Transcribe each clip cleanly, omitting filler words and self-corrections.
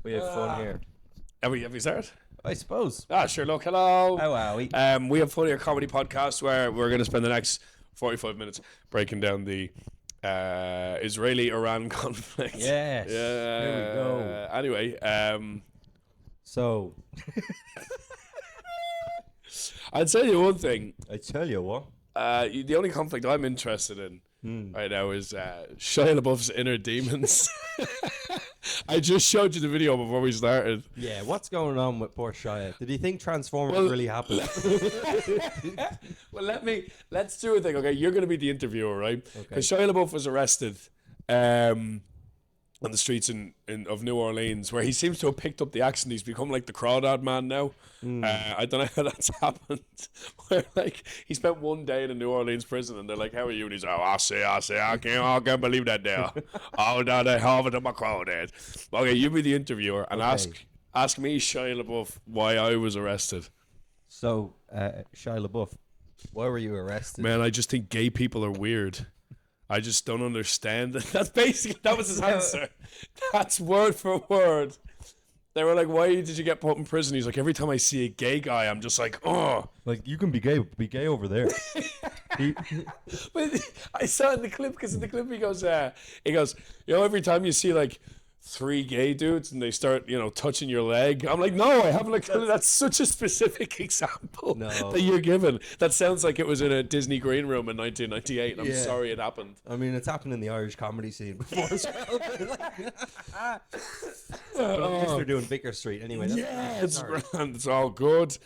We have fun here. Have we started? I suppose. Sure. Look, hello. How are we? We have Fun Here Comedy Podcast where we're going to spend the next 45 minutes breaking down the Israeli-Iran conflict. Yes. Yeah. Here we go. Anyway, So, I'd tell you one thing. I tell you what. The only conflict I'm interested in right now is Shia LaBeouf's inner demons. I just showed you the video before we started. Yeah, what's going on with poor Shia? Did he think Transformers really happened? Well, let's do a thing. Okay, you're going to be the interviewer, right? Okay. Because Shia LaBeouf was arrested on the streets of New Orleans, where he seems to have picked up the accent. He's become like the crawdad man now. I don't know how that's happened. Where like he spent one day in a New Orleans prison, and they're like, "How are you?" And he's like, I can't believe that there. Oh, no, they have it in my crawdad. Okay, you be the interviewer and ask me, Shia LaBeouf, why I was arrested. So, Shia LaBeouf, why were you arrested? Man, I just think gay people are weird. I just don't understand. That was his answer. That's word for word. They were like, why did you get put in prison? He's like, every time I see a gay guy, I'm just like, oh. Like, you can be gay over there. But I saw in the clip, because in the clip he goes, you know, every time you see like 3 gay dudes and they start, you know, touching your leg. I'm like, no, I haven't. Like, that's such a specific example that you're given. That sounds like it was in a Disney green room in 1998. I'm sorry it happened. I mean, it's happened in the Irish comedy scene before as well. But at least they're doing Vicar Street anyway. It's grand. It's all good.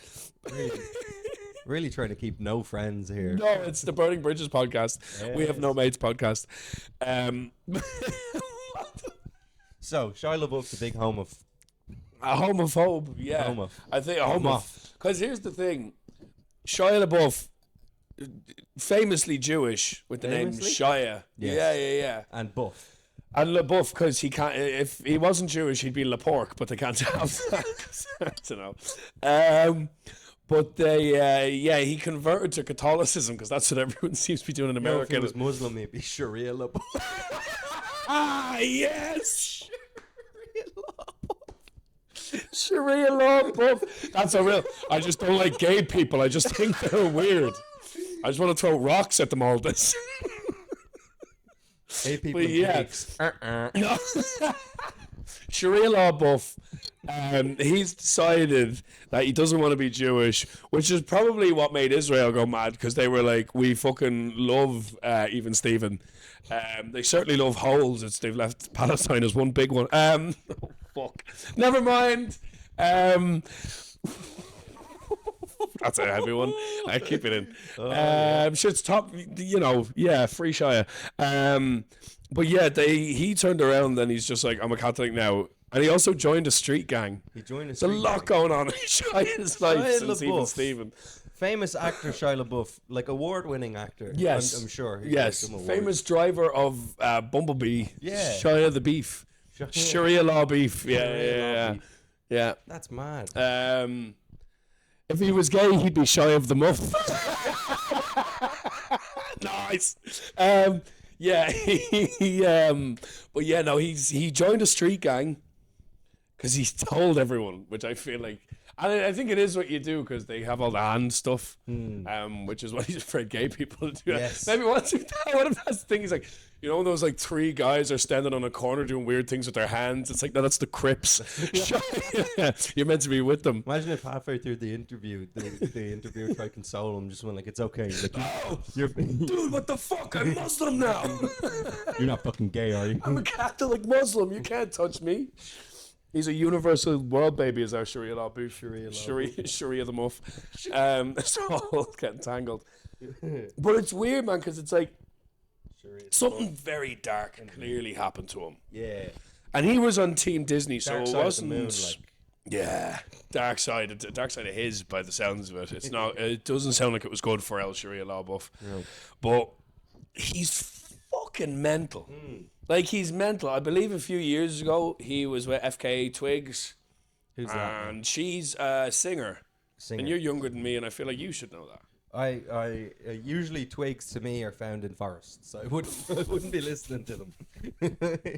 Really trying to keep no friends here. No, it's the Burning Bridges podcast. Yes. We have no mates podcast. So, Shia LaBeouf's a big homophobe. A homophobe, yeah. I think a homophobe. Because here's the thing. Shia LaBeouf, famously Jewish with the name Shia. Yes. Yeah. And Buff. And LaBeouf, because he can't, if he wasn't Jewish, he'd be LaPork, but they can't have that. I don't know. But he converted to Catholicism because that's what everyone seems to be doing in America. If he was Muslim, he'd be Sharia LaBeouf. Yes! Sharia LaBeouf. That's a real. I just don't like gay people. I just think they're weird. I just want to throw rocks at them all this. Gay people. No. Sharia LaBeouf. He's decided that he doesn't want to be Jewish, which is probably what made Israel go mad, because they were like, we fucking love even Stephen. They certainly love holes. They've left Palestine as one big one. Oh, fuck. Never mind. That's a heavy one. I keep it in. Shit's top, you know, free Shia. But yeah, he turned around and he's just like, I'm a Catholic now. And he also joined a street gang. There's a lot going on in Shia's life since even Stephen. Famous actor Shia LaBeouf, like award-winning actor. Yes, I'm sure. Yes, famous driver of Bumblebee. Yeah, Shia the Beef. Sharia LaBeouf. Yeah. That's mad. If he was gay, he'd be Shia of the Muff. Nice. But yeah, no, he joined a street gang because he's told everyone, which I feel like, and I think it is what you do because they have all the hand stuff, which is what he's afraid gay people to do. Yes. Maybe what if that's the thing? He's like, you know, when those like 3 guys are standing on a corner doing weird things with their hands, it's like, no, that's the Crips. You're meant to be with them. Imagine if halfway through the interview, the interviewer tried to console him, just went like, it's okay. Like, dude, what the fuck? I'm Muslim now. You're not fucking gay, are you? I'm a Catholic Muslim. You can't touch me. He's a universal world baby, is our Sharia LaBeouf. Sharia the Muff. It's all getting tangled. But it's weird, man, because it's like something very dark clearly happened to him. Yeah. And he was on Team Disney, so it wasn't. Moon, like. Yeah, dark side of his, by the sounds of it. It's not. It doesn't sound like it was good for El Sharia LaBeouf. No. But he's fucking mental. Like, he's mental. I believe a few years ago he was with FKA Twigs. Who's that? And she's a singer. And you're younger than me, and I feel like you should know that. I usually twigs to me are found in forests, so I wouldn't be listening to them.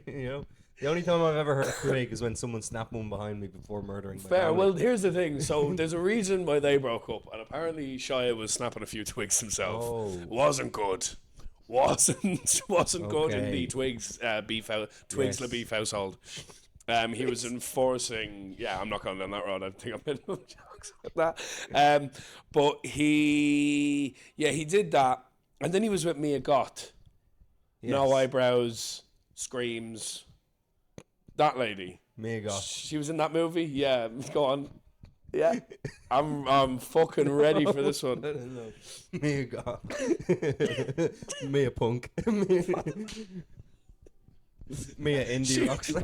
You know, The only time I've ever heard a twig is when someone snapped one behind me before murdering my Fair. family. Well, here's the thing. So there's a reason why they broke up, and apparently Shia was snapping a few twigs himself. Oh. Wasn't good. Wasn't good in Okay. the Twigs Yes. LaBeef household. He was enforcing. Yeah, I'm not going down that road. I think I'm making enough jokes about that. But he did that, and then he was with Mia Goth. Yes. No eyebrows, screams. That lady. Mia Goth. She was in that movie. Yeah, go on. Yeah, I'm fucking ready for this one. I don't know. Mia Goth. Mia Punk. Mia Indie rock star.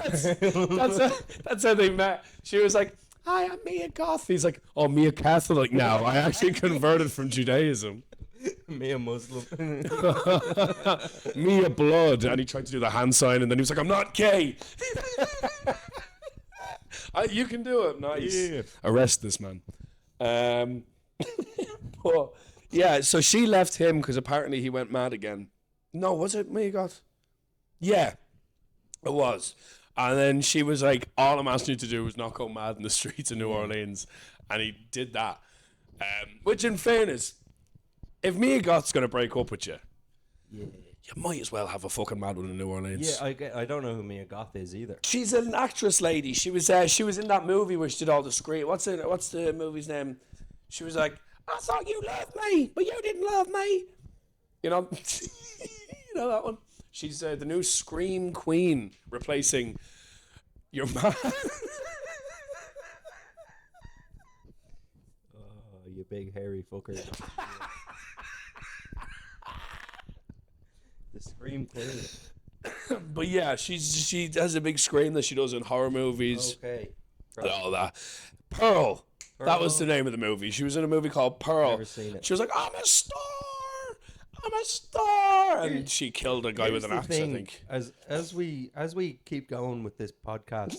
That's how they met. She was like, "Hi, I'm Mia Goth." He's like, "Oh, Mia Catholic now. I actually converted from Judaism." Mia Muslim. Mia Blood, and he tried to do the hand sign, and then he was like, "I'm not gay." You can do it. Nice. Yeah. Arrest this man. But yeah, so she left him because apparently he went mad again. No, was it Mia Goth? Yeah, it was. And then she was like, "All I'm asking you to do is not go mad in the streets of New Orleans," and he did that. Which, in fairness, if Mia Goth's gonna break up with you, Yeah. you might as well have a fucking mad one in New Orleans. Yeah, I don't know who Mia Goth is either. She's an actress lady. She was in that movie where she did all the screen. What's the movie's name? She was like, "I thought you loved me, but you didn't love me." You know, you know that one. She's the new Scream Queen, replacing your man. Oh, you big hairy fucker. The Scream Queen. But yeah, she has a big scream that she does in horror movies Okay. and all that. Pearl. That was the Pearl. name of the movie. She was in a movie called Pearl. Never seen it. She was like, "I'm a star. I'm a star," and she killed a guy with an Here's axe. the thing, I think. As we keep going with this podcast,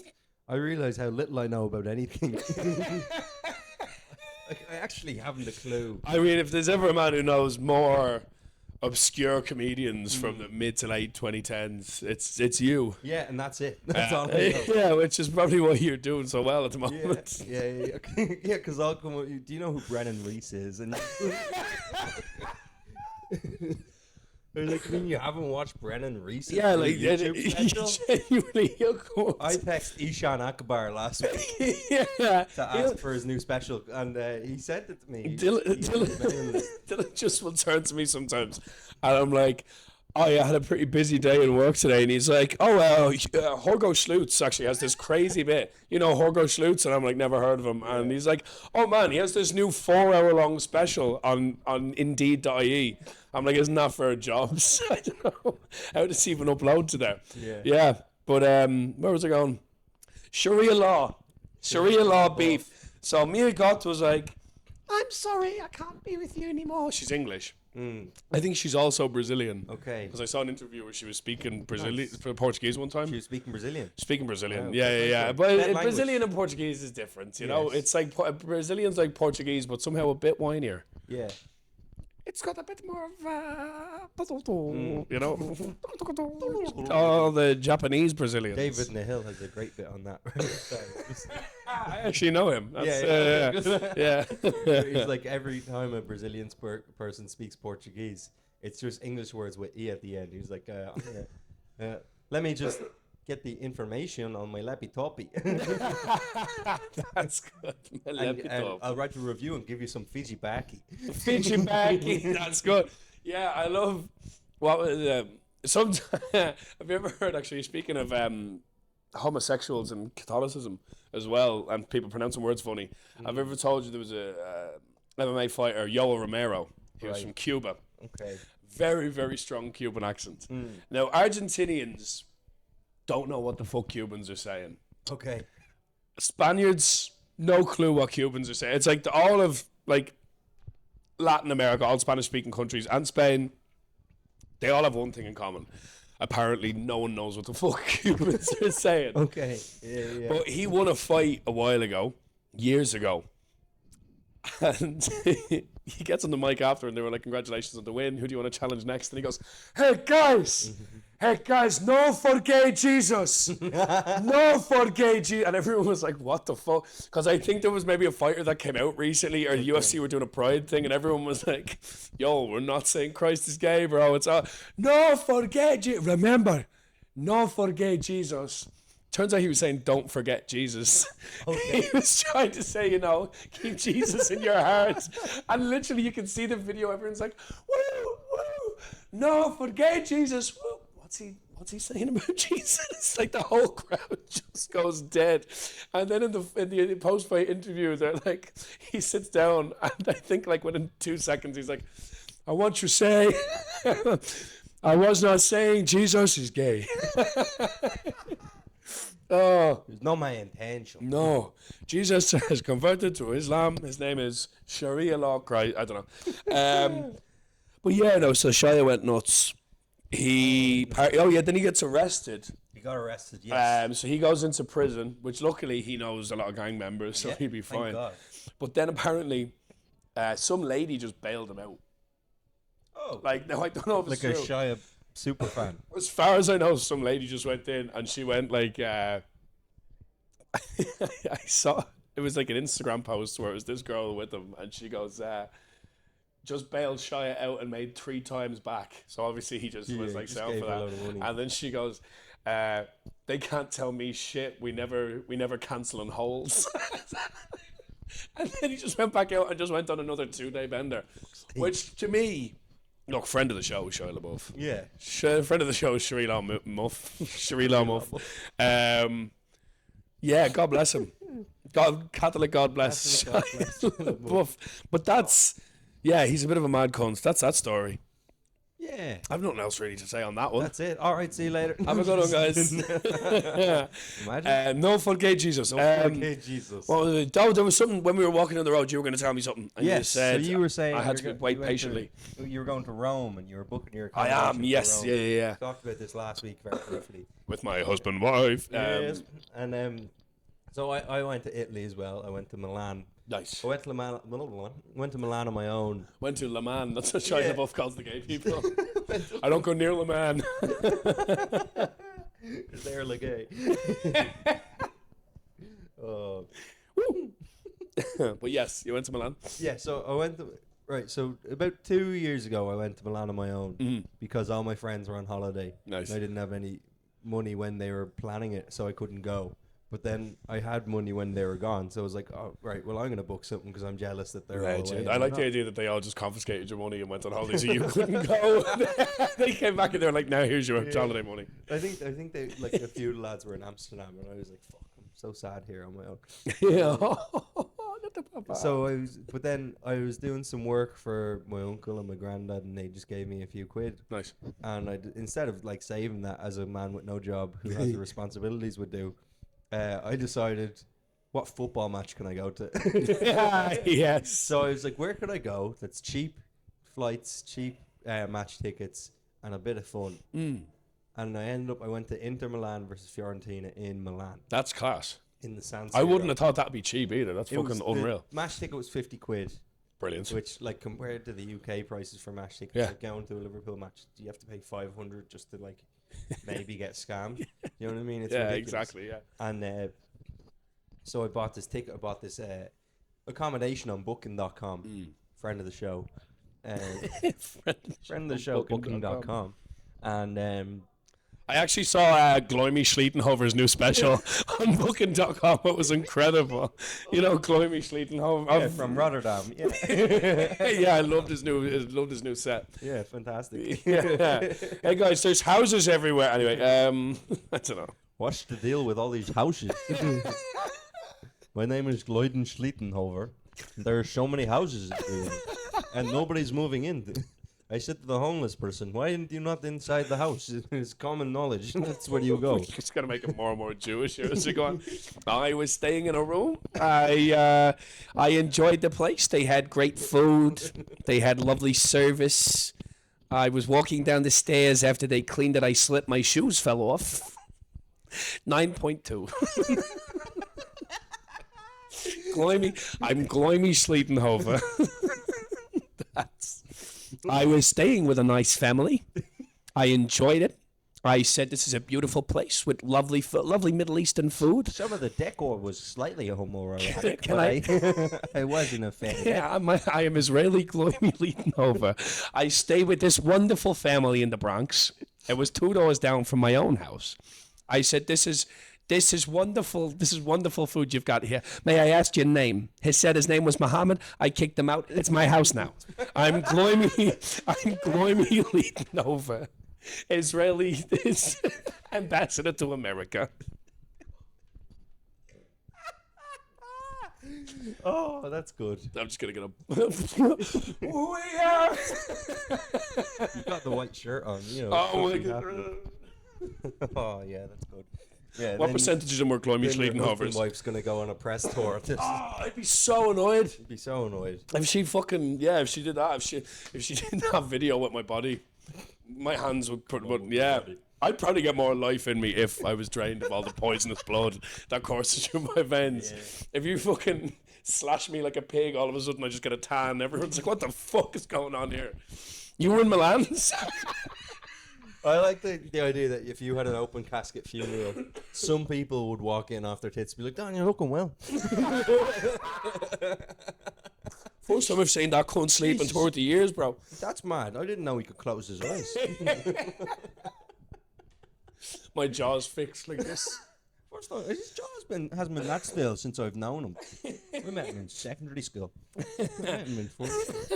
I realize how little I know about anything. Like, I actually haven't a clue. I mean, if there's ever a man who knows more obscure comedians from the mid to late 2010s, it's you. Yeah, and that's it. That's all I know. Yeah, which is probably why you're doing so well at the Yeah, moment. yeah. Yeah, because I'll come with you. Do you know who Brennan Reese is? And they're like, I mean, you haven't watched Brennan Reese? Yeah, like YouTube special? genuinely, he'll come up I texted Ishan Akbar last week yeah, to ask for his new special, and he sent it to me. Dylan just will turn to me sometimes, and I'm like, "Oh yeah, I had a pretty busy day in work today," and he's like, "Oh well, Horgo Schlutz actually has this crazy bit, you know, Horgo Schlutz," and I'm like, "Never heard of him," and he's like, "Oh man, he has this new 4-hour-long special on Indeed.ie." I'm like, "Isn't that for jobs?" I don't know how does he even upload to there. Yeah, but where was I going? Sharia law beef. So Mia Goth was like, "I'm sorry, I can't be with you anymore." She's English. I think she's also Brazilian. Okay. Because I saw an interview where she was speaking Portuguese one time. She was speaking Brazilian. Speaking Brazilian. Wow, Yeah. that's But that language. Brazilian and Portuguese is different. You know, Yes. it's like Brazilian's like Portuguese, but somehow a bit whinier. Yeah. It's got a bit more of, you know, all the Japanese Brazilians. David Nahill has a great bit on that. Sorry. I actually know him. That's, Yeah, yeah. He's like, every time a Brazilian person speaks Portuguese, it's just English words with E at the end. He's like, let me just get the information on my laptop. That's good. and I'll write a review and give you some Fiji baki. Fiji baki. That's good. Yeah, I love what was sometimes. Have you ever heard? Actually, speaking of homosexuals and Catholicism as well, and people pronouncing words funny. Have I ever told you there was a MMA fighter, Yoel Romero? He was Right. from Cuba. Okay. Very, very strong Cuban accent. Now, Argentinians don't know what the fuck Cubans are saying. Okay. Spaniards, no clue what Cubans are saying. It's like all of like Latin America, all Spanish-speaking countries, and Spain, they all have one thing in common. Apparently, no one knows what the fuck Cubans are saying. Okay. Yeah. But he won a fight a while ago, years ago. And he gets on the mic after, and they were like, "Congratulations on the win. Who do you want to challenge next?" And he goes, "Hey, guys, hey guys, no forget Jesus. No forget Jesus. And everyone was like, what the fuck? Because I think there was maybe a fighter that came out recently, or the UFC were doing a pride thing, and everyone was like, yo, we're not saying Christ is gay, bro. It's all, no forget Jesus. Remember, no forget Jesus. Turns out he was saying, don't forget Jesus. Okay. He was trying to say, you know, keep Jesus in your heart. And literally you can see the video, everyone's like, woo, woo, no, forget Jesus. Woo. What's he saying about Jesus? It's like the whole crowd just goes dead. And then in the post-fight interview, they're like, he sits down, and I think like within 2 seconds, he's like, I want you to say, I was not saying Jesus is gay. Oh, There's no my intention. no. Jesus has converted to Islam. His name is Sharia law. Christ, I don't know. But yeah, no. So Shia went nuts. Then he gets arrested. He got arrested. Yes. So he goes into prison, which luckily he knows a lot of gang members, so he'd be fine. Thank God. But then apparently, some lady just bailed him out. Oh. Like, no, I don't know if it's Like a true. Shia super fan. As far as I know, some lady just went in, and she went like, I saw, it was like an Instagram post where it was this girl with him, and she goes, just bailed Shia out and made 3 times back. So obviously he just was like sound for that. And then she goes, they can't tell me shit. We never cancelling holes. And then he just went back out and just went on another 2-day bender, which to me, look, friend of the show, Shia LaBeouf. Yeah. Friend of the show, Sharia Muff. Yeah, God bless him. Catholic, God bless Shia LaBeouf. But that's, yeah, he's a bit of a mad cunt. That's that story. Yeah. I've nothing else really to say on that one. That's it. All right, see you later. Have a good one, guys. Imagine. No forget Jesus. Okay, Jesus. Well, there was something when we were walking on the road. You were going to tell me something. And Yes, you said, so you were saying I had you to wait went patiently. You were going to Rome and you were booking your I accommodation am. for Yes. Rome. Yeah. We talked about this last week very briefly. With my husband, wife. Yes. And so I went to Italy as well. I went to Milan. Nice. I went to Milan on my own. Went to Le Mans. That's what Shia Yeah. LaBeouf calls the gay people. I don't go near Le Mans. They're like gay. Oh. But yes, you went to Milan. Yeah, so I went to, right, so about 2 years ago I went to Milan on my own because all my friends were on holiday. Nice. And I didn't have any money when they were planning it, so I couldn't go. But then I had money when they were gone, so I was like, oh, right, well, I'm going to book something because I'm jealous that they're all away. I like the idea that they all just confiscated your money and went on holiday so you couldn't go. They came back and they were like, now here's your holiday money. I think they, like, a few lads were in Amsterdam, and I was like, fuck, I'm so sad here on my own. Yeah. So but then I was doing some work for my uncle and my granddad, and they just gave me a few quid. Nice. And instead of like saving that as a man with no job who has the responsibilities would do, I decided, what football match can I go to? Yes. So I was like, where could I go that's cheap flights, cheap match tickets, and a bit of fun? And I went to Inter Milan versus Fiorentina in Milan. That's class. In the San Siro. I wouldn't have thought that'd be cheap either. That's fucking unreal. The match ticket was 50 quid. Brilliant. Which, like, compared to the UK prices for match tickets, like going to a Liverpool match, you have to pay 500 just to, like, maybe get scammed. You know what I mean? It's ridiculous. Exactly, yeah. And so I bought this ticket. I bought this accommodation on Booking.com. Friend of the show. Friend of the show, Booking.com. And I actually saw Gloimy Schleitenhover's new special on Booking.com. It was incredible. You know, Gloimy Schleitenhover from Rotterdam. Yeah, yeah, I loved his new set. Yeah, fantastic. Yeah. Hey guys, there's houses everywhere. Anyway, I don't know. What's the deal with all these houses? My name is Gloiden Schleitenhover. There are so many houses and nobody's moving in. I said to the homeless person, why aren't you not inside the house? It's common knowledge. That's where you go. Just got to make it more and more Jewish here as we go on. I was staying in a room. I enjoyed the place. They had great food. They had lovely service. I was walking down the stairs after they cleaned it. I slipped. My shoes fell off. 9.2. I'm Gloimy Schleitenhover. I was staying with a nice family. I enjoyed it. I said this is a beautiful place with lovely Middle Eastern food. Some of the decor was slightly homoerotic, Can but I wasn't a fan. Yeah, I am Israeli Gloimy Leitenhover. I stay with this wonderful family in the Bronx. It was 2 doors down from my own house. I said, this is wonderful. This is wonderful food you've got here. May I ask your name? He said his name was Muhammad. I kicked him out. It's my house now. I'm Gloimy Leitenhover, Israeli ambassador to America. Oh, that's good. I'm just gonna get a. You got the white shirt on, you know. Oh my something god. happened. Oh yeah, that's good. Yeah. What percentage of them were Gloimy Then your husband Leitenhovers? wife's gonna go on a press tour of this. Oh, I'd be so annoyed. I'd be so annoyed. If she fucking if she did that, if she did that video with my body, my hands would put. But yeah, I'd probably get more life in me if I was drained of all the poisonous blood that courses through my veins. Yeah. If you fucking slash me like a pig, all of a sudden I just get a tan. Everyone's like, "What the fuck is going on here?" You were in Milan. I like the idea that if you had an open casket funeral, some people would walk in off their tits and be like, "Dan, you're looking well." First time I've seen that cunt sleep in 30 years, bro. That's mad. I didn't know he could close his eyes. My jaw's fixed like this. First time, his jaw's hasn't been that still since I've known him. We met him in secondary school. We met him in fourth.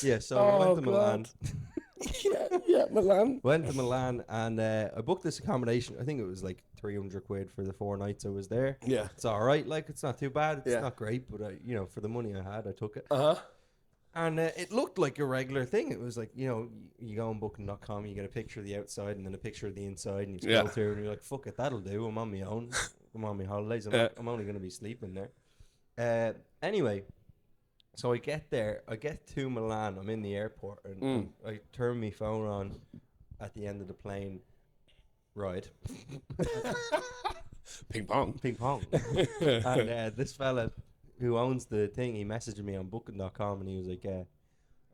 Yeah, so I went to Milan. yeah, Milan. Went to Milan and I booked this accommodation. I think it was like 300 quid for the 4 nights I was there. Yeah. It's all right. Like, it's not too bad. It's Yeah. not great, but you know, for the money I had, I took it. Uh-huh. And it looked like a regular thing. It was like, you know, you go on booking.com, you get a picture of the outside and then a picture of the inside, and you scroll through and you're like, fuck it, that'll do. I'm on my own. I'm on my holidays. I'm only going to be sleeping there. Anyway, so I get there. I get to Milan. I'm in the airport, and I turn my phone on at the end of the plane ride. Ping pong. Ping pong. And this fella who owns the thing, he messaged me on booking.com and he was like,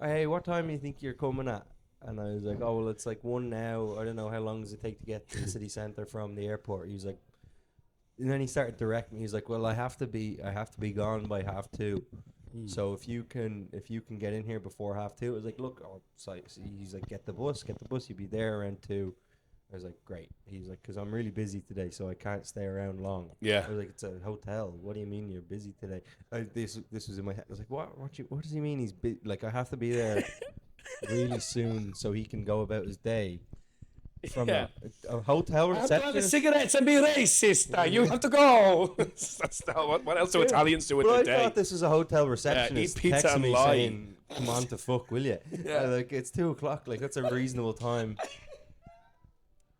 hey, what time do you think you're coming at? And I was like, oh, well, it's like 1 now. I don't know, how long does it take to get to the city centre from the airport? He was like, and then he started directing me. He's like, well, I have to be gone by 2:30. So if you can get in here before 2:30, I was like, look, he's like, get the bus, you'll be there around 2. I was like, great. He's like, because I'm really busy today, so I can't stay around long. Yeah. I was like, it's a hotel. What do you mean you're busy today? This was in my head. I was like, what does he mean he's like, I have to be there really soon so he can go about his day. From a hotel reception. Have the cigarettes and be racist. You have to go. That's not what else do Italians do with But their I day? thought this was a hotel receptionist eat pizza texting and me lie. saying, come on to fuck, will you? Like, it's 2:00. Like, that's a reasonable time.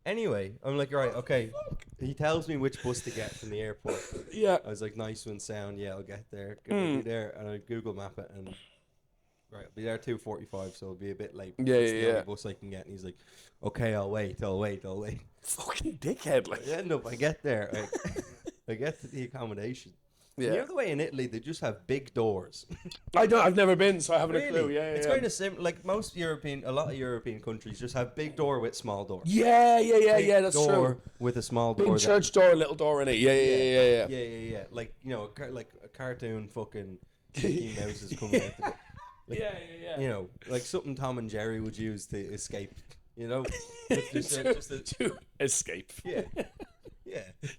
Anyway, I'm like, right, okay. He tells me which bus to get from the airport. Yeah. I was like, nice one, sound. Yeah, I'll get there. I'll be there. And I Google map it, and right, I'll be there 2:45, so I'll be a bit late. Yeah, it's yeah, the only yeah. bus I can get. And he's like, okay, I'll wait. Fucking dickhead. Like. I get there. I get to the accommodation. Yeah. You know the way in Italy they just have big doors. I've never been, so I haven't a clue. Yeah, it's kind of similar. Like a lot of European countries just have big door with small door. Yeah. That's door true. with a small door. Big church door, little door in it. Yeah. Like, you know, like a cartoon fucking Mickey Mouse is coming out. Yeah. You know, like something Tom and Jerry would use to escape. You know, to escape. Yeah.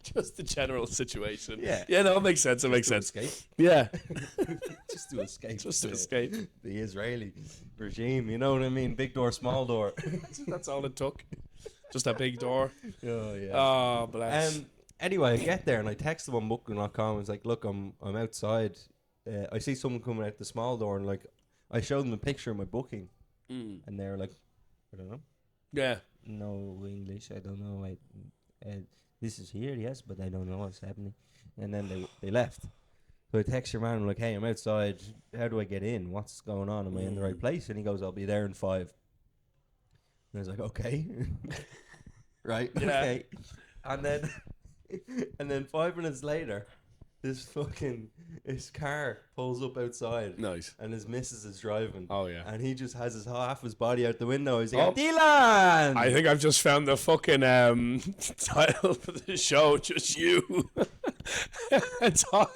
Just the general situation. Yeah. Yeah, no, it makes sense. Escape. Yeah. Just to escape. escape. The Israeli regime. You know what I mean? Big door, small door. That's all it took. Just a big door. Oh yeah. Oh, bless. Anyway, I get there and I text them on booking.com. I was like, look, I'm outside. I see someone coming out the small door, and like, I showed them a picture of my booking, and they're like, I don't know. Yeah. No English. I don't know. This is here, yes, but I don't know what's happening. And then they left. So I text your man, I'm like, hey, I'm outside. How do I get in? What's going on? Am I in the right place? And he goes, I'll be there in 5. And I was like, okay. Right, yeah. okay. And then 5 minutes later, his car pulls up outside. Nice. And his missus is driving. Oh, yeah. And he just has half his body out the window. He's like, Oh. Dylan! I think I've just found the fucking title for the show. Just you. It's all.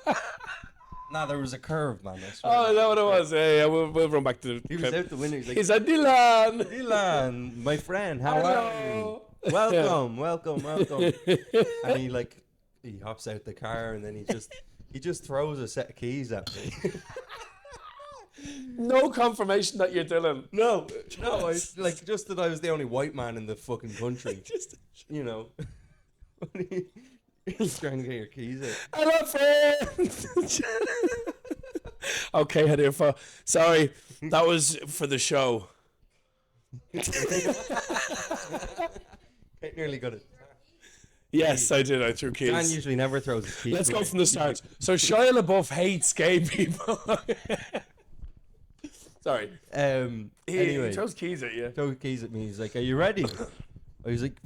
Nah, there was a curve, man. I swear. Oh, is that what it was? Yeah, we'll run back to the He was out the window. He's like, He's a Dylan. Dylan, my friend, how are you? Hello. Welcome. And he hops out the car and then he just throws a set of keys at me. No confirmation that you're Dylan. No, just that I was the only white man in the fucking country. You know. He's trying to get your keys out. Hello, friend. Okay, head here for. Sorry, that was for the show. I nearly got it. Yes, I did. I threw keys. Dan usually never throws his keys. Let's go from the start. So Shia LaBeouf hates gay people. Sorry. Anyway, He throws keys at you. throw keys at me. He's like, "Are you ready?" I was like,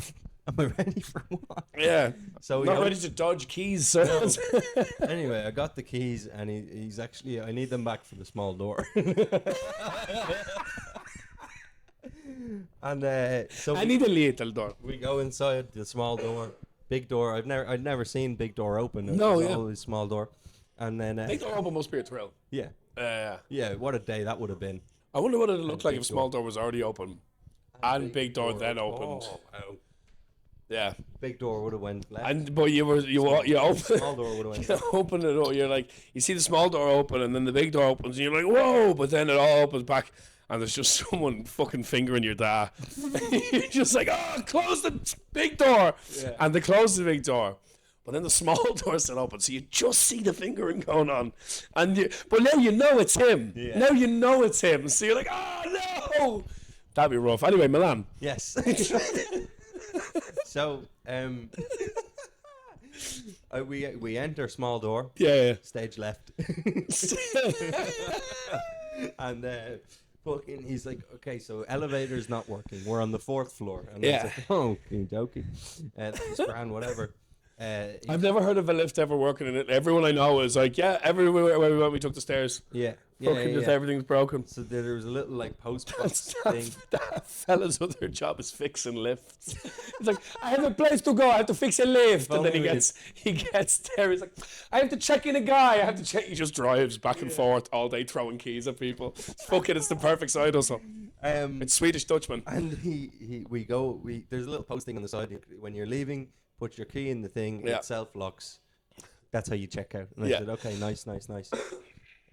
"Am I ready for what?" Yeah. So Not ready to dodge keys, sir. Anyway, I got the keys, and he's actually. I need them back for the small door. And so I need a little door. we go inside the small door, big door. I'd never seen big door open. It No, was yeah. always small door, and then Big door open must be a thrill. yeah, what a day that would have been. I wonder what it looked like big if small door was already open and big door then Oh, opened. wow. Yeah. Big door would have went left. But you open Small door would have went you left. open it up. You're like, you see the small door open and then the big door opens and you're like, whoa! But then it all opens back and there's just someone fucking fingering your dad. You're just like, oh, close the big door, Yeah. and they close the big door. But then the small door's still open, so you just see the fingering going on, but now you know it's him. Yeah. Now you know it's him, so you're like, oh no, that'd be rough. Anyway, Milan. Yes. So we enter small door, Yeah. stage left, and fucking he's like, okay, so elevator's not working. We're on the 4th floor, and I Yeah. was like, oh, okey-dokey, that's grand, whatever. I've never heard of a lift ever working in it. Everyone I know is like, yeah, everywhere where we went, we took the stairs. Yeah, Fucking just everything's broken. So there was a little like post-box thing. That fella's other job is fixing lifts. He's like, I have a place to go. I have to fix a lift, and then he gets there. He's like, I have to check in a guy. I have to check. He just drives back and forth all day, throwing keys at people. Fucking, it's the perfect side hustle. It's Swedish Dutchman. And there's a little post thing on the side. When you're leaving, put your key in the thing. Yeah. It self-locks. That's how you check out. And I Yeah. said, okay, nice.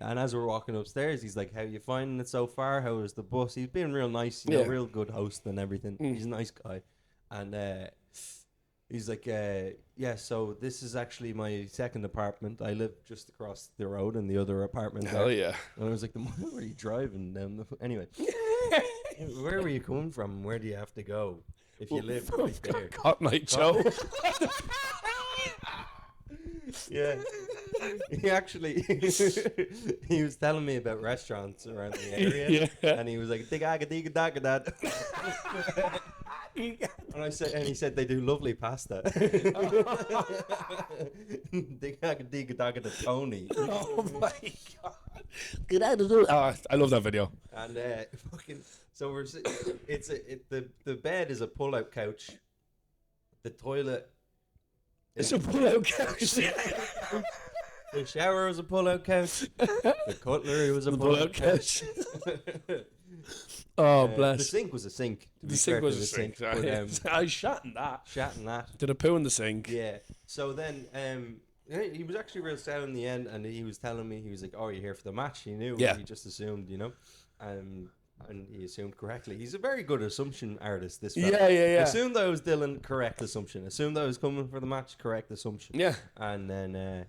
And as we're walking upstairs, he's like, how you finding it so far? How was the bus? He's been real nice, you know, Yeah. real good host and everything. He's a nice guy. And he's like, yeah, so this is actually my second apartment. I live just across the road in the other apartment. Hell there. yeah. And I was like, where were you driving down the... Anyway, where were you coming from? Where do you have to go if you live right there? Hot night, Joe. Yeah. He actually he was telling me about restaurants around the area. Yeah. And he was like diga and he said they do lovely pasta. Diga Tony. Oh my god. Oh, I love that video. And fucking so the bed is a pull-out couch. The toilet It's a pull-out couch. The shower was a pull-out couch. The cutlery was a pull-out couch. Oh, The bless. sink was a sink. To be The sink fair was to a the sink. But, I shot in that. shat in that. Did a poo in the sink. Yeah. So then, he was actually real sound in the end, and he was telling me, he was like, "Oh, you're here for the match." He knew. Yeah. He just assumed, you know, and he assumed correctly. He's a very good assumption artist. This fella. Yeah. Assumed I was Dylan, correct assumption. Assumed I was coming for the match, correct assumption. Yeah. And then,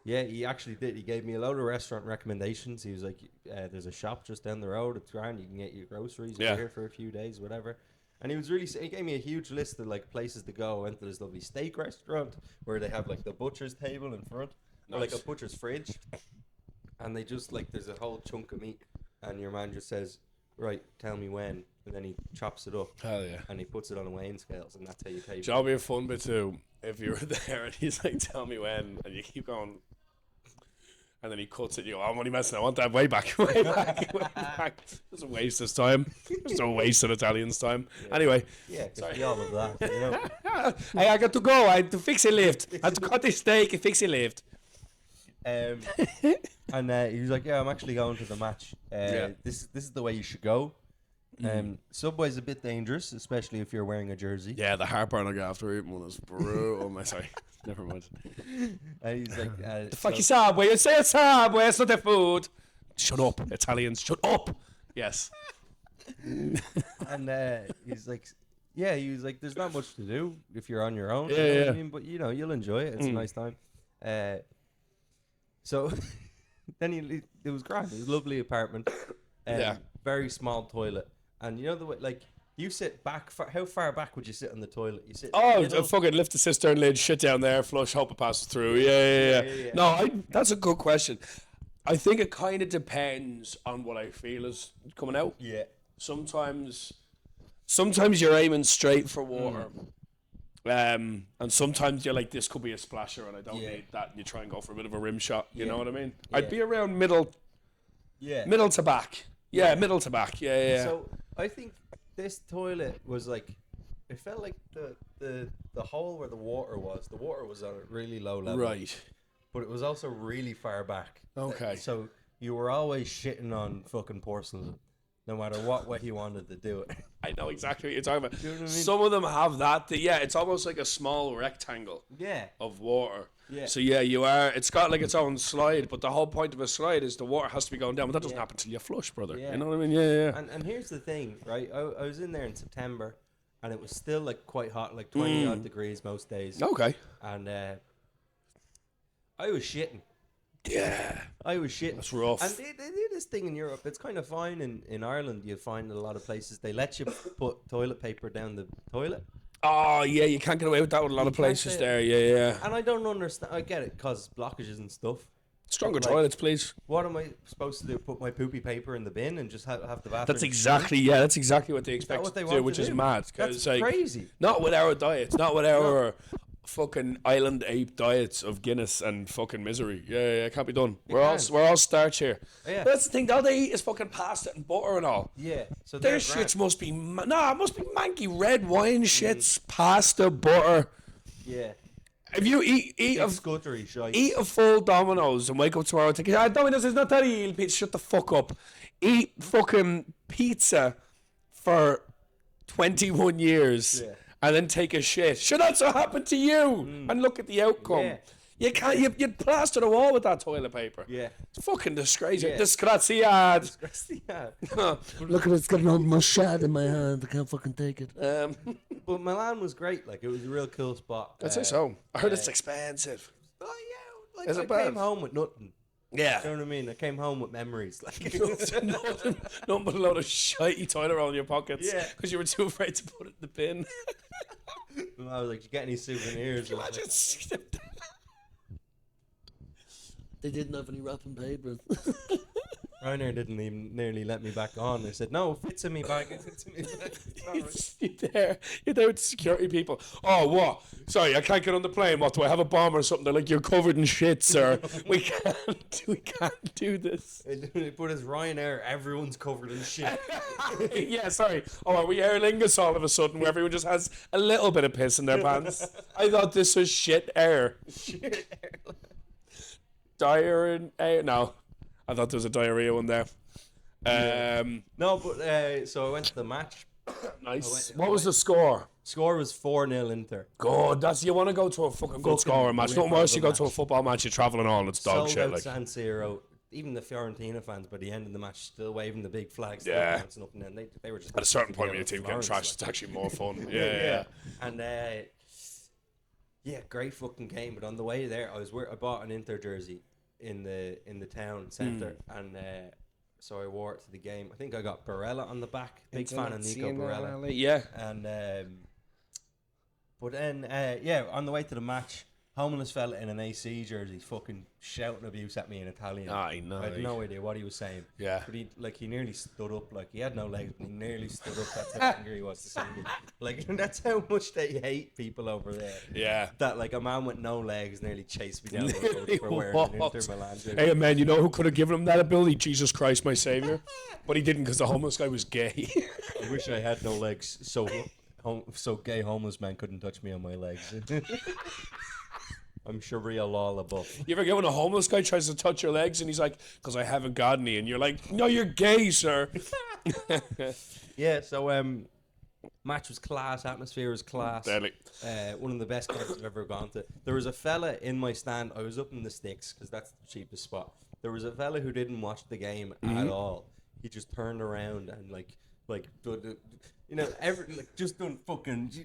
he actually did. He gave me a load of restaurant recommendations. He was like, there's a shop just down the road. It's grand. You can get your groceries. Yeah. You're here for a few days, whatever. And he was really, he gave me a huge list of like places to go. I went to this lovely steak restaurant where they have like the butcher's table in front, or like a Nice. butcher's fridge. And they just like, there's a whole chunk of meat. And your man just says, right, tell me when. And then he chops it up. Hell yeah. And he puts it on a weighing scales. And that's how you pay. Job be a fun bit too. If you were there and he's like, tell me when, and you keep going, And then he cuts it. You go, I'm only messing. I want that way back, way back, way back. Doesn't waste his time. There's no waste of Italians' time. Yeah. Anyway, Yeah, because all of that. You know? hey, I got to go. I have to fix a lift. I have to cut this steak and fix a lift. And he was like, "Yeah, I'm actually going to the match. This is the way you should go. Subway's a bit dangerous, especially if you're wearing a jersey." Yeah, the heartburn I got after eating one is brutal. Oh my, sorry. Never mind. And he's like, The fuck is Subway? You say it's Subway, it's not the food. Shut up, Italians, shut up. Yes. And he's like, yeah, he was like, there's not much to do if you're on your own. Yeah, you know yeah. what I mean? But, you know, you'll enjoy it. It's a nice time. So then it was grand. It was a lovely apartment. Yeah. Very small toilet. And you know the way, like, you sit back, how far back would you sit on the toilet? You sit Fucking lift the cistern lid, shit down there, flush, hope it passes through. Yeah. No, that's a good question. I think it kind of depends on what I feel is coming out. Yeah. Sometimes you're aiming straight for water. And sometimes you're like, this could be a splasher and I don't need that. And you try and go for a bit of a rim shot. You know what I mean? Yeah. I'd be around middle to back. Yeah, middle to back. Yeah. So I think this toilet was like, it felt like the hole where the water was on a really low level. Right. But it was also really far back. Okay. So you were always shitting on fucking porcelain, no matter what way you wanted to do it. I know exactly what you're talking about. You know what I mean? Some of them have that. It's almost like a small rectangle of water. Yeah. So it's got like its own slide, but the whole point of a slide is the water has to be going down, but that doesn't happen until you flush, brother. Yeah. You know what I mean? Yeah. And here's the thing, right? I was in there in September, and it was still like quite hot, like 20 odd degrees most days. Okay. And I was shitting. Yeah. I was shitting. That's rough. And they do this thing in Europe. It's kind of fine in Ireland. You find in a lot of places they let you put toilet paper down the toilet. Oh, yeah, you can't get away with that with a lot of places there. Yeah. And I don't understand. I get it because blockages and stuff. Stronger But, like, toilets, please. What am I supposed to do? Put my poopy paper in the bin and just have the bathroom? That's exactly what they expect what they to want do, to which is do? mad. That's Like, crazy. Not with our diets, not with our fucking island ape diets of Guinness and fucking misery. Yeah, it can't be done. We're all starch here. Yeah. That's the thing. All they eat is fucking pasta and butter and all. Yeah. So Their they're shits grand. must be it must be manky red wine shits, pasta, butter. Yeah. If you eat a Scuttery shite. eat a full Domino's and wake up tomorrow and think, Domino's is not that real pizza. Shut the fuck up. Eat fucking pizza for 21 years. Yeah. And then take a shit. Should also happen to you? And look at the outcome. Yeah. You can't. You'd plaster the wall with that toilet paper. Yeah. It's fucking disgraceful. Yeah. Disgraziad. Yeah. Look at it, it's got an old shad in my hand. I can't fucking take it. But Milan was great. Like, it was a real cool spot. I'd say so. I heard it's expensive. Oh yeah. Like, Is I it bad? came home with nothing. Yeah. You know what I mean? I came home with memories. Like, Nothing but a load of shitey toilet roll in your pockets. Yeah. Because you were too afraid to put it in the bin. I was like, "You get any souvenirs?" I was Imagine like, seeing them. They didn't have any wrapping paper. Ryanair didn't even nearly let me back on. They said, "No, it fits in me bag. It fits in me bag." It's all right. You're there with security people. Oh, what? Sorry, I can't get on the plane. What, do I have a bomb or something? They're like, you're covered in shit, sir. we can't do this. They put as Ryanair, everyone's covered in shit. Yeah, sorry. Oh, are we Aer Lingus all of a sudden where everyone just has a little bit of piss in their pants? I thought this was shit air. Diarrhea? No. I thought there was a diarrhea one there. No, but so I went to the match. Nice. What was the score? Score was 4-0 Inter. God, you want to go to a fucking good scoring match. Nothing worse, you go to a football match, you're travelling on, it's dog Sold shit. out Like. San Siro. Even the Fiorentina fans, by the end of the match, still waving the big flags. Yeah. Still up and down. They were just At a certain point when your together team getting Florence, trashed, it's actually more fun. Yeah. And great fucking game. But on the way there, I bought an Inter jersey in the town centre, and so I wore it to the game. I think I got Barella on the back. Big fan of Nico Barella. Yeah. And but then on the way to the match, Homeless fella in an AC jersey fucking shouting abuse at me in Italian. I know. I had no idea what he was saying. Yeah. But he nearly stood up. Like, he had no legs, but he nearly stood up. That's how angry he was to see me. Like, that's how much they hate people over there. Yeah. That, like, a man with no legs nearly chased me down the road for wearing an Inter Milan jersey. Hey, man, you know who could have given him that ability? Jesus Christ, my savior. But he didn't because the homeless guy was gay. I wish I had no legs, so gay homeless men couldn't touch me on my legs. I'm Sharia law above. You ever get when a homeless guy tries to touch your legs and he's like, because I haven't got any, and you're like, no, you're gay, sir. Yeah, so match was class, atmosphere was class. Deadly. One of the best games I've ever gone to. There was a fella in my stand. I was up in the sticks because that's the cheapest spot. There was a fella who didn't watch the game at all. He just turned around and just doing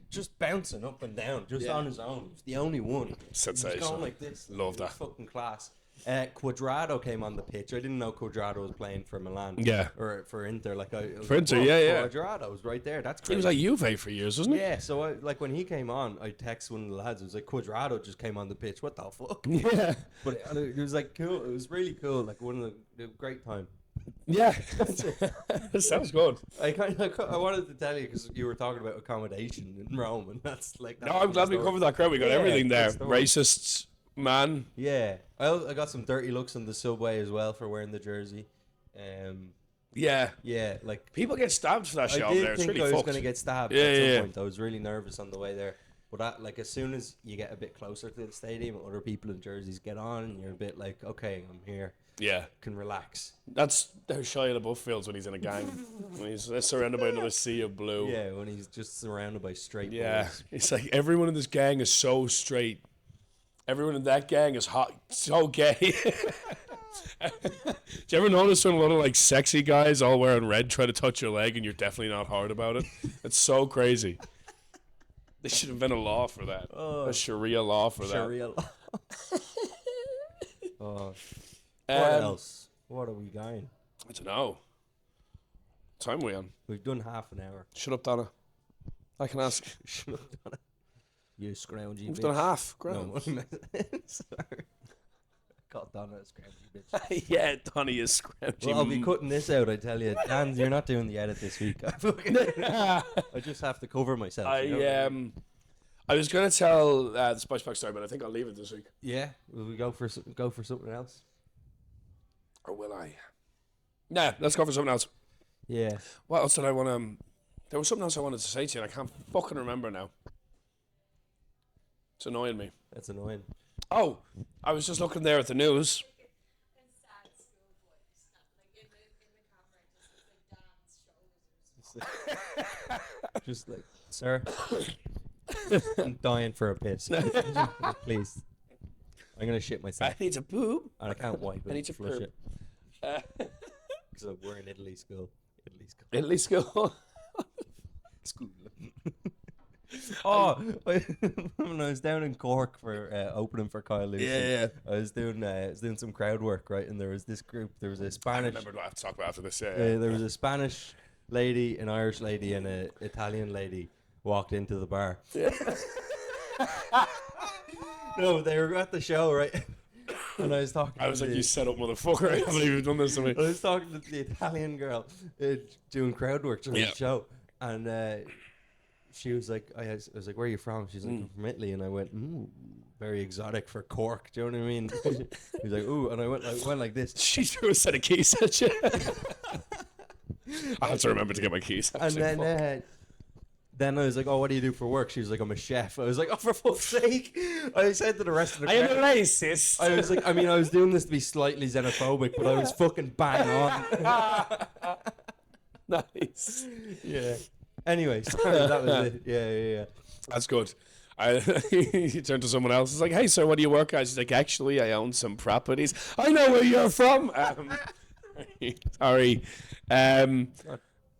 just bouncing up and down, on his own. He was the only one. Sensational. He was going like this. Love that. Fucking class. Quadrado came on the pitch. I didn't know Quadrado was playing for Milan. Yeah. Or for Inter. For Inter, yeah. Quadrado was right there. That's crazy. He was like Juve for years, wasn't he? Yeah, so when he came on, I texted one of the lads. It was like, Quadrado just came on the pitch. What the fuck? Yeah. But it was like cool. It was really cool. Like one of the great time. Yeah. Sounds good. I wanted to tell you because you were talking about accommodation in Rome, and that's like. No, I'm glad we covered that crowd. We got everything there. Racists, man. Yeah, I got some dirty looks on the subway as well for wearing the jersey. Yeah. Yeah, like People get stabbed for that shit I over there. did It's think really I was fucked. going to get stabbed Yeah, at some yeah. point. I was really nervous on the way there. But like as soon as you get a bit closer to the stadium, other people in jerseys get on, and you're a bit like, okay, I'm here. Yeah. Can relax. That's how Shia LaBeouf feels when he's in a gang. When he's surrounded by another sea of blue. Yeah, when he's just surrounded by straight Yeah. boys. It's like everyone in this gang is so straight. Everyone in that gang is hot, so gay. Do you ever notice when a lot of like sexy guys all wearing red try to touch your leg and you're definitely not hard about it? It's so crazy. They should invent a law for that. A Sharia law for that. Sharia law. What else? What are we going? I don't know. What time are we on? We've done half an hour. Shut up, Donna. I can ask. Shut up, Donna. You scroungy We've bitch. done half. Great. No, sorry. Called Donna a scroungy bitch. Yeah, Donnie is scrouchy. Well, I'll be cutting this out, I tell you. Dan, you're not doing the edit this week. I just have to cover myself. You know? I was going to tell the Spice Pack story, but I think I'll leave it this week. Yeah, will we go for something else? Or will I? Nah, let's go for something else. Yeah. What else did I want to... There was something else I wanted to say to you, and I can't fucking remember now. It's annoying me. That's annoying. Oh, I was just looking there at the news. Just like, sir, I'm dying for a piss. Please. I'm going to shit myself. I need to poop. And I can't wipe it. I need to flush poop. it. Because we're in Italy school. Italy school. School. Oh, when I was down in Cork for opening for Kyle Lucy, I was doing some crowd work, right? And there was this group. There was a I Spanish. remember what I have to talk about after this. There was a Spanish lady, an Irish lady, and an Italian lady walked into the bar. No, they were at the show, right? And I was talking. I was like, "You set up, motherfucker! I can't believe you've done this to me." I was talking to the Italian girl doing crowd work during the show, and she was like, I was like, "Where are you from?" She's like, "I'm from Italy," and I went, "Ooh, very exotic for Cork." Do you know what I mean? He was like, "Ooh," and I went like this. She threw a set of keys at you. I have to remember to get my keys. And then I was like, "Oh, what do you do for work?" She was like, "I'm a chef." I was like, "Oh, for fuck's sake!" I said to the rest of the crowd, I am a racist. I was like, I mean, I was doing this to be slightly xenophobic, but I was fucking bang on. Nice. Yeah. Anyway, sorry, that was it. Yeah. That's good. He turned to someone else. He's like, "Hey, sir, what do you work as?" He's like, "Actually, I own some properties." I know where you're from. Sorry.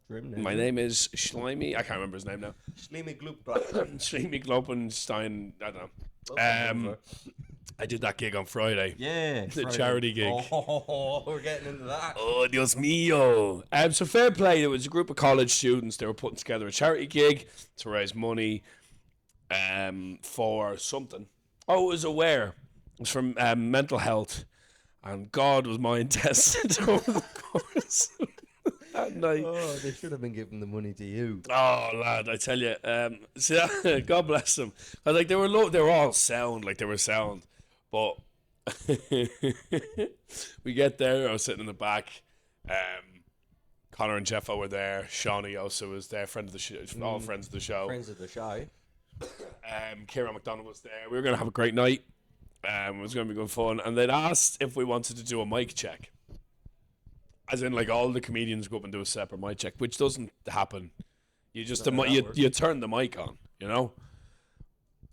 My name is Schleimy. I can't remember his name now. Schleimy Schleimy Glopenstein. I don't know. I did that gig on Friday. Yeah. The charity gig. Oh, we're getting into that. Oh, Dios mío. So fair play. There was a group of college students. They were putting together a charity gig to raise money for something. Oh, it was aware. It was from mental health. And God was my intestine over the course that night. Oh, they should have been giving the money to you. Oh, lad, I tell you. So, God bless them. Like, they were all sound. Like, they were sound. But we get there. I was sitting in the back. Connor and Jeffo were there. Shawnee also was there. Friend of the show. All friends of the show. Friends of the Shia. Kieran McDonald was there. We were going to have a great night. It was going to be good fun. And they'd asked if we wanted to do a mic check. As in, like, all the comedians go up and do a separate mic check, which doesn't happen. You just you turn the mic on, you know?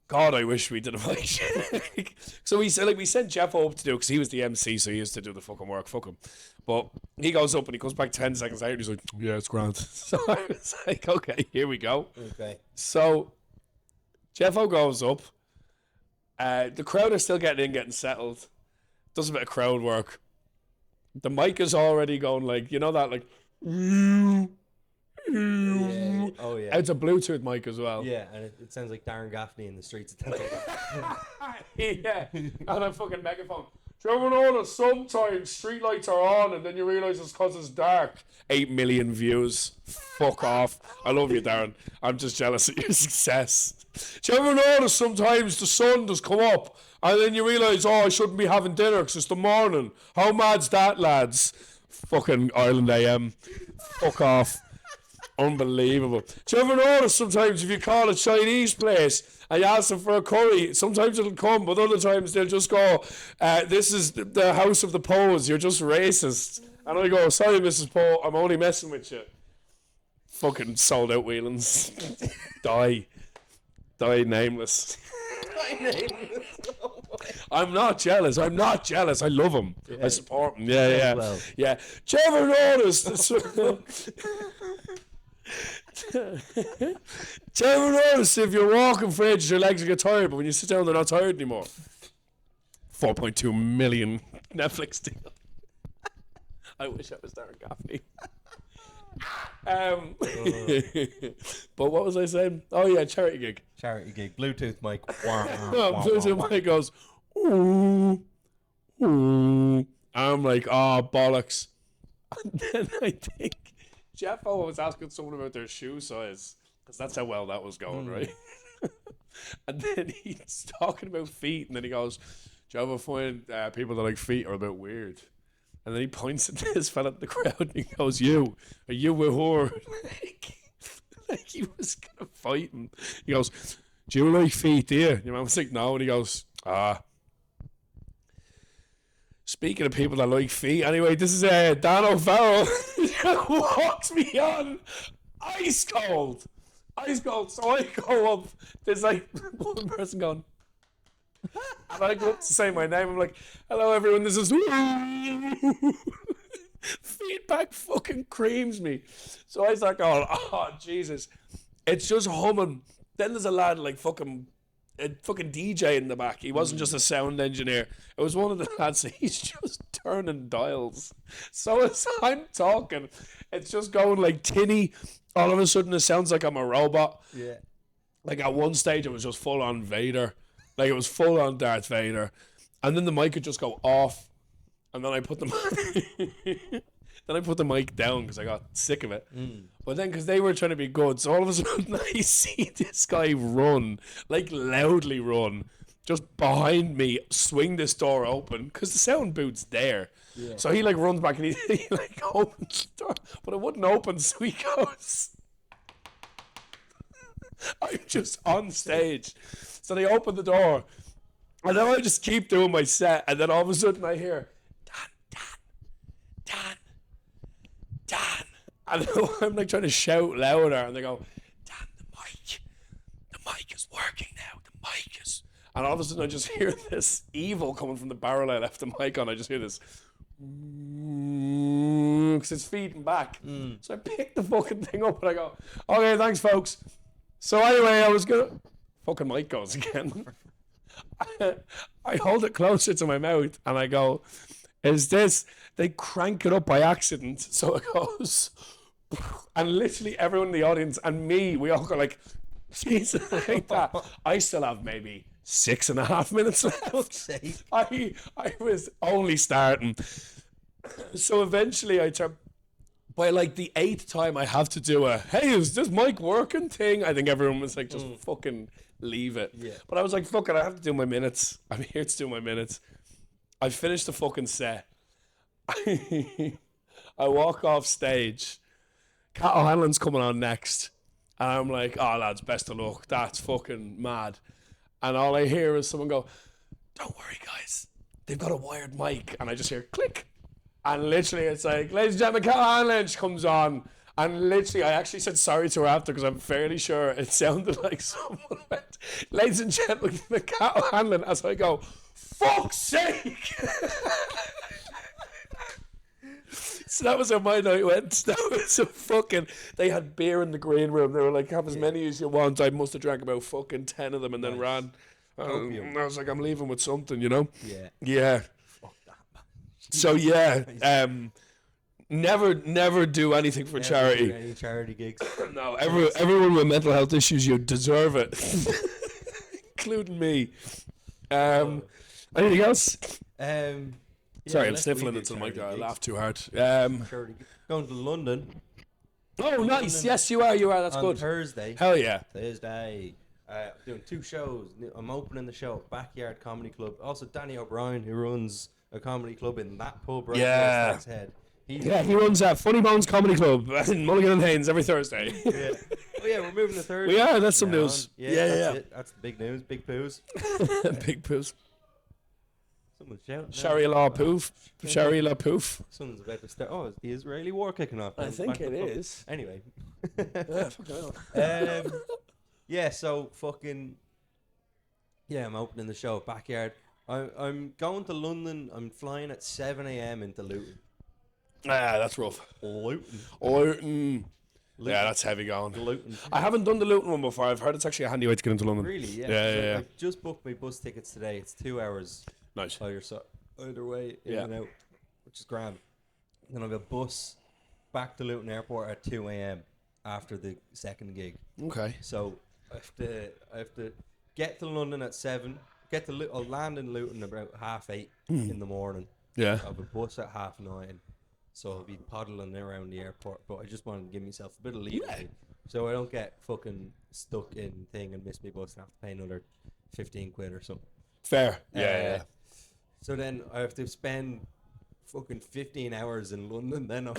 God, I wish we did a mic check. So we sent Jeff up to do it because he was the MC, so he used to do the fucking work. Fuck him. But he goes up and he comes back 10 seconds later and he's like, yeah, it's grand. So I was like, okay, here we go. Okay. So Jeffo goes up. The crowd are still getting in, getting settled. Does a bit of crowd work. The mic is already going like, you know that, like, Yeah. Oh, yeah. it's a Bluetooth mic as well. Yeah, and it sounds like Darren Gaffney in the streets of Tampa. Yeah, and a fucking megaphone. Do you ever know that sometimes streetlights are on and then you realise it's because it's dark? 8 million views. Fuck off. I love you, Darren. I'm just jealous of your success. Do you ever know that sometimes the sun does come up and then you realise, oh, I shouldn't be having dinner because it's the morning? How mad's that, lads? Fucking Ireland AM. Fuck off. Unbelievable. Do you ever notice sometimes if you call a Chinese place and you ask them for a curry, sometimes it'll come, but other times they'll just go, this is the house of the Poes, you're just racist. And I go, sorry, Mrs. Poe, I'm only messing with you. Fucking sold out Whelans. Die nameless. I'm not jealous. I love him. Yeah. I support him. Yeah. Well. Yeah. Do you ever notice do you ever notice if you're walking for ages, your legs get tired, but when you sit down, they're not tired anymore? 4.2 million Netflix deal. I wish I was Darren Gaffney. But what was I saying? Oh yeah, charity gig. Bluetooth mic. Bluetooth mic goes, ooh, ooh. I'm like, oh, bollocks. And then I think Jeffo was asking someone about their shoe size, because that's how well that was going, right? And then he's talking about feet, and then he goes, do you ever find people that like feet are a bit weird? And then he points at this fella in the crowd, and he goes, are you a whore? like he was going to fight him. He goes, do you like feet, do you? Your man was like, no. And he goes, speaking of people that like feet, anyway, this is Dan O'Farrell walks me on ice cold. So I go up, there's like one person going, and I go up to say my name. I'm like, hello everyone, this is feedback fucking creams me. So I start going, oh Jesus, it's just humming. Then there's a lad like fucking DJ in the back. He wasn't just a sound engineer. It was one of the lads. He's just turning dials. So as I'm talking, it's just going like tinny. All of a sudden, it sounds like I'm a robot. Yeah. Like at one stage, it was just full on Vader. Like it was full on Darth Vader. And then the mic would just go off. And then I put the mic down because I got sick of it. But then because they were trying to be good, so all of a sudden I see this guy run, like loudly run, just behind me, swing this door open because the sound booth's there. Yeah. So he like runs back and he like opens the door, but it wouldn't open, so he goes, I'm just on stage. So they open the door and then I just keep doing my set, and then all of a sudden I hear Dan. And I'm like trying to shout louder, and they go, Dan, the mic is working now. The mic is. And all of a sudden I just hear this evil coming from the barrel I left the mic on. I just hear this, because it's feeding back. So I pick the fucking thing up and I go, okay, thanks folks. So anyway, I was gonna, fucking mic goes again. I hold it closer to my mouth and I go, is this, they crank it up by accident, so it goes, and literally everyone in the audience and me, we all go like, Jesus, like that. I still have maybe 6.5 minutes left. Fuck's sake. I was only starting. So eventually I turned. By like the 8th time I have to do a, hey, is this mic working thing? I think everyone was like, just fucking leave it. Yeah. But I was like, fuck it, I have to do my minutes. I'm here to do my minutes. I finished the fucking set. I walk off stage. Cat O'Hanlon's coming on next. And I'm like, oh, lads, best of luck. That's fucking mad. And all I hear is someone go, don't worry, guys. They've got a wired mic. And I just hear click. And literally, it's like, ladies and gentlemen, Cat O'Hanlon comes on. And literally, I actually said sorry to her after because I'm fairly sure it sounded like someone went, ladies and gentlemen, Cat O'Hanlon, as I go, fuck's sake! So that was how my night went. That was a fucking... They had beer in the green room. They were like, have as many as you want. I must have drank about fucking 10 of them and then ran. And I was like, I'm leaving with something, you know? Yeah. Yeah. Fuck that, man. So yeah, never do anything for charity. Any charity gigs. No, everyone with mental health issues, you deserve it, including me. Anything else? Sorry, I'm sniffling into the mic there. I laughed too hard. Going to London. Oh, nice. Yes, you are. That's on good. Thursday. Hell yeah. Thursday. Doing 2 shows. I'm opening the show at Backyard Comedy Club. Also, Danny O'Brien, who runs a comedy club in that pub right Yeah. next to his head. He runs Funny Bones Comedy Club in Mulligan and Haynes every Thursday. Yeah. Oh yeah, we're moving to Thursday. We are. That's some news. Yeah, that's it. That's the big news. Big poos. Big poos. Someone's shouting. Sharia law poof. Sharia law poof. Someone's about to start. Oh, is the Israeli war kicking off? I think it is. Anyway. Yeah, fucking hell. Yeah, so fucking... Yeah, I'm opening the show at Backyard. I'm going to London. I'm flying at 7 a.m. into Luton. Ah, that's rough. Luton. Yeah, that's heavy going. Luton. I haven't done the Luton one before. I've heard it's actually a handy way to get into London. Really? Yeah. Yeah. I just booked my bus tickets today. It's 2 hours Nice. either way, in and out, which is grand. Then I've a bus back to Luton Airport at 2 a.m. after the second gig. Okay. So I have to get to London at 7. I'll land in Luton about 8:30 in the morning. Yeah. I have a bus at 9:30. So I'll be poddling around the airport, but I just want to give myself a bit of leeway, so I don't get fucking stuck in thing and miss my bus and have to pay another 15 quid or something. Fair. Yeah. So then I have to spend fucking 15 hours in London. Then I'm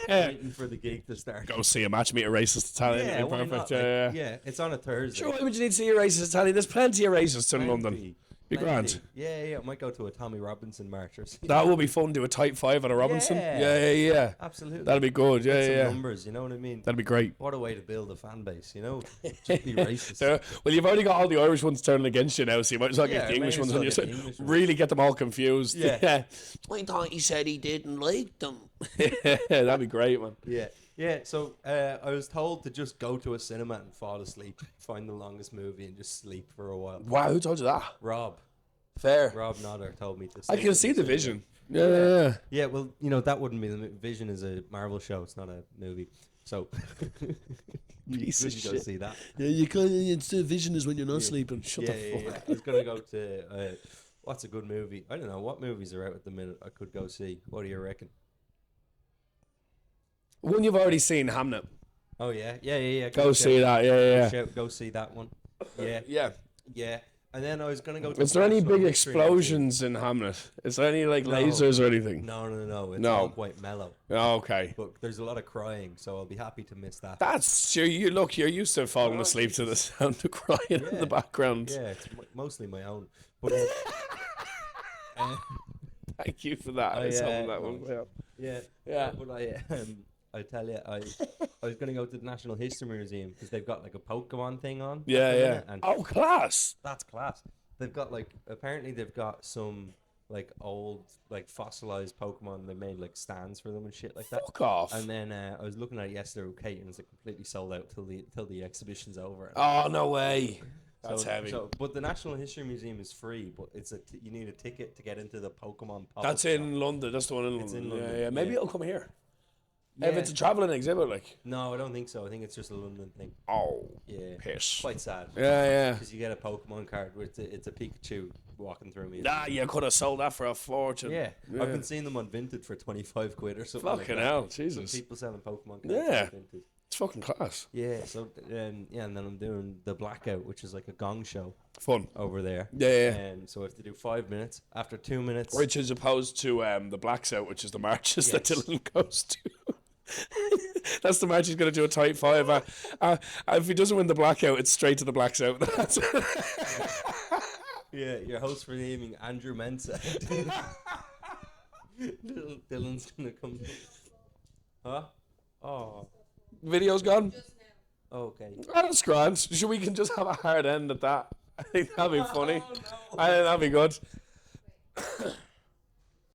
waiting for the gig to start. Go see a match, meet a racist Italian. Yeah, why Perfect. not? Yeah, it's on a Thursday. Sure, why would you need to see a racist Italian? There's plenty of racists in London. Plenty. Be grand. Yeah. I might go to a Tommy Robinson march or something. That will be fun. Do a tight 5 at a Robinson. Yeah. Yeah. Absolutely. That'll be good. Get some Yeah. numbers, you know what I mean? That'd be great. What a way to build a fan base, you know? Just be racist. Well, you've already got all the Irish ones turning against you now, so you might as well get the English ones on your side. Really get them all confused. Yeah. I thought he said he didn't like them. That'd be great, man. Yeah, so I was told to just go to a cinema and fall asleep, find the longest movie and just sleep for a while. Wow, who told you that? Rob Nodder told me to I can see the cinema. vision. Yeah. Yeah, well, you know, that wouldn't be Vision is a Marvel show, it's not a movie. So you Piece of couldn't go shit. see that. Yeah, you can't. It's the vision is when you're not sleeping. Shut the fuck up. I was gonna go to what's a good movie? I don't know what movies are out at the minute I could go see. What do you reckon? One you've already seen, Hamnet. Oh yeah. Go see that. Yeah. Go see that one. Yeah. Yeah. And then I was gonna go to Is there any National big History explosions in Hamnet? Is there any like No. lasers or anything? No. It's No. all quite mellow. Oh, okay. But there's a lot of crying, so I'll be happy to miss that. That's you're used to falling asleep to the sound of crying in the background. Yeah, it's mostly my own. But Thank you for that. I saw that one. yeah. But I tell you, I was gonna go to the National History Museum because they've got like a Pokemon thing on. at the minute, and Oh, class. that's class. They've got apparently they've got some like old like fossilized Pokemon. They made like stands for them and shit like that. Fuck off. And then I was looking at it yesterday with Kate, and it's like completely sold out till the exhibition's over. Oh, no way. That's heavy. But the National History Museum is free, but you need a ticket to get into the Pokemon. That's pop-up in London. That's the one in It's London. in London, Yeah. Maybe yeah. it'll come here. If it's a travelling exhibit, like. No, I don't think so. I think it's just a London thing. Oh. Yeah. Piss. Quite sad. Yeah. Because you get a Pokemon card where it's a Pikachu walking through me. Nah, you could have sold that for a fortune. Yeah. I've been seeing them on Vinted for 25 quid or something. Fucking like that. hell, Jesus. Some people selling Pokemon cards Yeah. on Vinted. It's fucking class. Yeah, so and then I'm doing the Blackout, which is like a gong show Fun. over there. Yeah. And so I have to do 5 minutes. After 2 minutes, Which is opposed to the Blacks Out, which is the marches that Yes. Dylan goes to. That's the match he's going to do a tight 5. If he doesn't win the Blackout, it's straight to the Blacks Out. yeah, your host for the evening, Andrew Mensa. Dylan's gonna come. Huh? Oh, Video's gone. okay. Oh, that's grand. Sure, we can just have a hard end at that. I think that'd be funny. I think that'd be good.